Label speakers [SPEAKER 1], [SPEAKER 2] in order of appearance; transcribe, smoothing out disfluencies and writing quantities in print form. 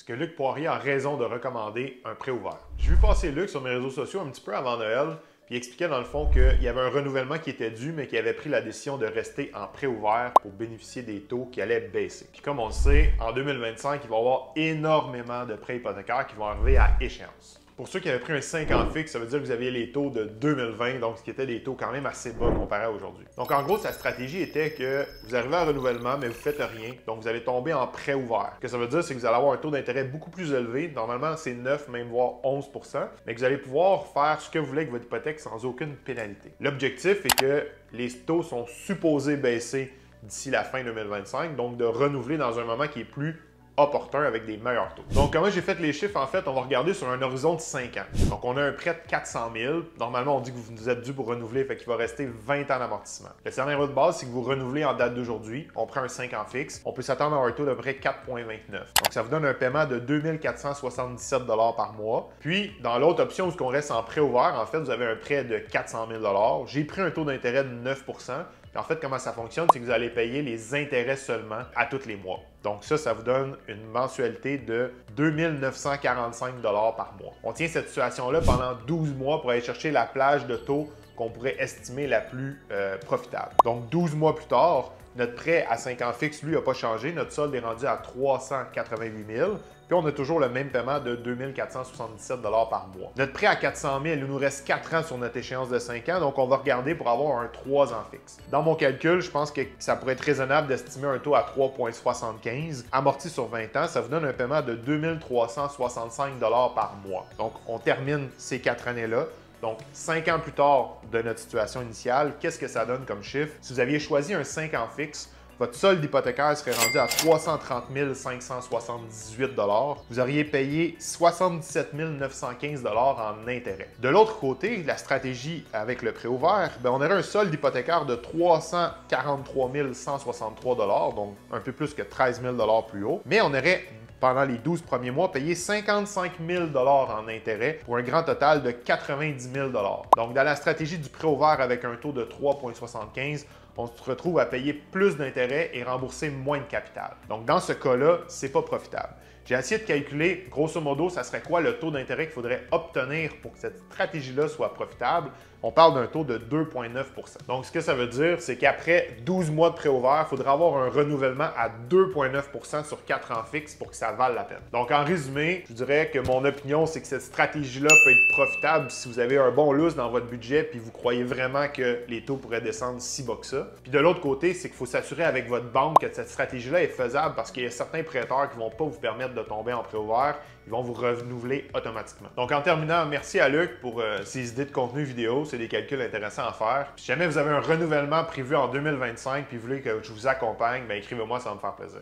[SPEAKER 1] Est-ce que Luc Poirier a raison de recommander un prêt ouvert? J'ai vu passer Luc sur mes réseaux sociaux un petit peu avant Noël, puis il expliquait dans le fond qu'il y avait un renouvellement qui était dû, mais qu'il avait pris la décision de rester en prêt ouvert pour bénéficier des taux qui allaient baisser. Puis comme on le sait, en 2025, il va y avoir énormément de prêts hypothécaires qui vont arriver à échéance. Pour ceux qui avaient pris un 5 ans fixe, ça veut dire que vous aviez les taux de 2020, donc ce qui était des taux quand même assez bas comparé à aujourd'hui. Donc en gros, sa stratégie était que vous arrivez à un renouvellement, mais vous ne faites rien, donc vous allez tomber en prêt ouvert. Ce que ça veut dire, c'est que vous allez avoir un taux d'intérêt beaucoup plus élevé, normalement c'est 9, même voire 11 %, mais que vous allez pouvoir faire ce que vous voulez avec votre hypothèque sans aucune pénalité. L'objectif est que les taux sont supposés baisser d'ici la fin 2025, donc de renouveler dans un moment qui est plus opportun avec des meilleurs taux. Donc, comment j'ai fait les chiffres? En fait, on va regarder sur un horizon de 5 ans. Donc, on a un prêt de 400 000. Normalement, on dit que vous êtes dû pour renouveler, fait qu'il va rester 20 ans d'amortissement. Le scénario de base, c'est que vous renouvelez en date d'aujourd'hui. On prend un 5 ans fixe. On peut s'attendre à un taux d'à peu près 4,29. Donc, ça vous donne un paiement de 2 477 $ par mois. Puis, dans l'autre option, où on reste en prêt ouvert, en fait, vous avez un prêt de 400 000 $. J'ai pris un taux d'intérêt de 9 %. Et en fait, comment ça fonctionne, c'est que vous allez payer les intérêts seulement à tous les mois. Donc ça vous donne une mensualité de 2 945 $ par mois. On tient cette situation-là pendant 12 mois pour aller chercher la plage de taux qu'on pourrait estimer la plus profitable. Donc 12 mois plus tard, notre prêt à 5 ans fixe, lui, n'a pas changé. Notre solde est rendu à 388 000. Puis on a toujours le même paiement de 2 477 $ par mois. Notre prêt à 400 000, il nous reste 4 ans sur notre échéance de 5 ans, donc on va regarder pour avoir un 3 ans fixe. Dans mon calcul, je pense que ça pourrait être raisonnable d'estimer un taux à 3,75. Amorti sur 20 ans, ça vous donne un paiement de 2 365 $ par mois. Donc on termine ces 4 années-là. Donc, 5 ans plus tard de notre situation initiale, qu'est-ce que ça donne comme chiffre? Si vous aviez choisi un 5 ans fixe, votre solde hypothécaire serait rendu à 330 578 $. Vous auriez payé 77 915 $ en intérêt. De l'autre côté, la stratégie avec le prêt ouvert, on aurait un solde hypothécaire de 343 163 $, donc un peu plus que 13 000 $ plus haut, mais on aurait pendant les 12 premiers mois, payé 55 000 $ en intérêt pour un grand total de 90 000 $. Donc, dans la stratégie du prêt ouvert avec un taux de 3,75, on se retrouve à payer plus d'intérêt et rembourser moins de capital. Donc, dans ce cas-là, ce n'est pas profitable. J'ai essayé de calculer, grosso modo, ça serait quoi le taux d'intérêt qu'il faudrait obtenir pour que cette stratégie-là soit profitable. On parle d'un taux de 2,9 %. Donc, ce que ça veut dire, c'est qu'après 12 mois de prêt ouvert, il faudrait avoir un renouvellement à 2,9 % sur 4 ans fixes pour que ça vaille la peine. Donc, en résumé, je dirais que mon opinion, c'est que cette stratégie-là peut être profitable si vous avez un bon lousse dans votre budget puis vous croyez vraiment que les taux pourraient descendre si bas que ça. Puis de l'autre côté, c'est qu'il faut s'assurer avec votre banque que cette stratégie-là est faisable parce qu'il y a certains prêteurs qui ne vont pas vous permettre de tomber en prêt ouvert. Ils vont vous renouveler automatiquement. Donc, en terminant, merci à Luc pour ses idées de contenu vidéo. C'est des calculs intéressants à faire. Puis, si jamais vous avez un renouvellement prévu en 2025 puis vous voulez que je vous accompagne, écrivez-moi, ça va me faire plaisir.